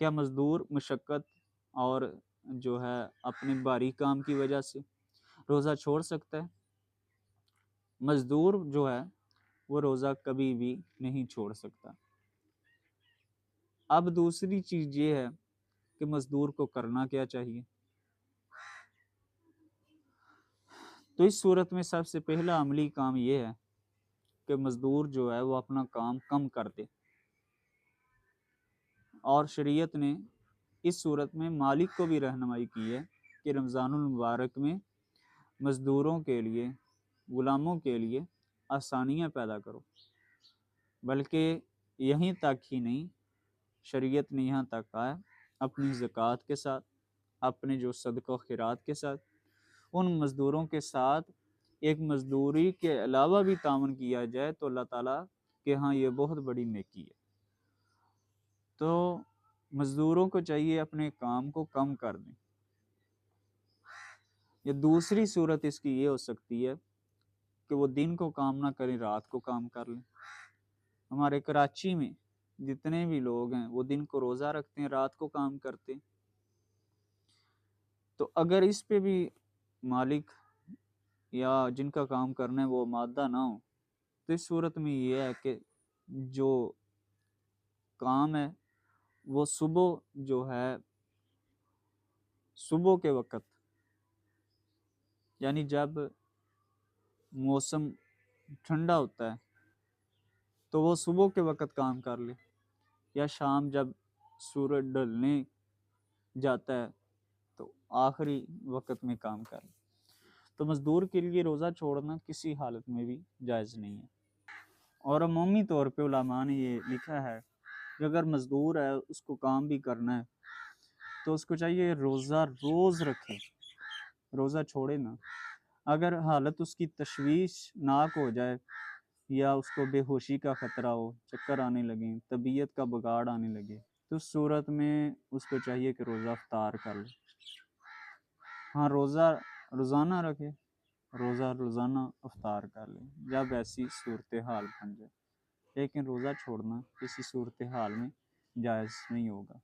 کیا مزدور مشقت اور جو ہے اپنے بھاری کام کی وجہ سے روزہ چھوڑ سکتا ہے؟ مزدور جو ہے وہ روزہ کبھی بھی نہیں چھوڑ سکتا۔ اب دوسری چیز یہ ہے کہ مزدور کو کرنا کیا چاہیے۔ تو اس صورت میں سب سے پہلا عملی کام یہ ہے کہ مزدور جو ہے وہ اپنا کام کم کر دے، اور شریعت نے اس صورت میں مالک کو بھی رہنمائی کی ہے کہ رمضان المبارک میں مزدوروں کے لیے، غلاموں کے لیے آسانیاں پیدا کرو۔ بلکہ یہیں تک ہی نہیں، شریعت نے یہاں تک کہا ہے اپنی زکوٰۃ کے ساتھ، اپنے جو صدقہ و خیرات کے ساتھ، ان مزدوروں کے ساتھ ایک مزدوری کے علاوہ بھی تعاون کیا جائے تو اللہ تعالیٰ کہ ہاں یہ بہت بڑی نیکی ہے۔ تو مزدوروں کو چاہیے اپنے کام کو کم کر دیں۔ یا دوسری صورت اس کی یہ ہو سکتی ہے کہ وہ دن کو کام نہ کریں، رات کو کام کر لیں۔ ہمارے کراچی میں جتنے بھی لوگ ہیں وہ دن کو روزہ رکھتے ہیں، رات کو کام کرتے ہیں۔ تو اگر اس پہ بھی مالک یا جن کا کام کرنا ہے وہ مادہ نہ ہو، تو اس صورت میں یہ ہے کہ جو کام ہے وہ صبح جو ہے، صبح کے وقت، یعنی جب موسم ٹھنڈا ہوتا ہے تو وہ صبح کے وقت کام کر لے، یا شام جب سورج ڈھلنے جاتا ہے تو آخری وقت میں کام کر لے۔ تو مزدور کے لیے روزہ چھوڑنا کسی حالت میں بھی جائز نہیں ہے۔ اور عمومی طور پہ علماء نے یہ لکھا ہے کہ اگر مزدور ہے اس کو کام بھی کرنا ہے تو اس کو چاہیے روزہ روز رکھے، روزہ چھوڑے نا۔ اگر حالت اس کی تشویشناک ہو جائے یا اس کو بے ہوشی کا خطرہ ہو، چکر آنے لگیں، طبیعت کا بگاڑ آنے لگے، تو اس صورت میں اس کو چاہیے کہ روزہ افطار کر لے۔ ہاں روزہ روزانہ رکھے، روزہ روزانہ افطار کر لے جب ایسی صورتحال بن جائے، لیکن روزہ چھوڑنا کسی صورتحال میں جائز نہیں ہوگا۔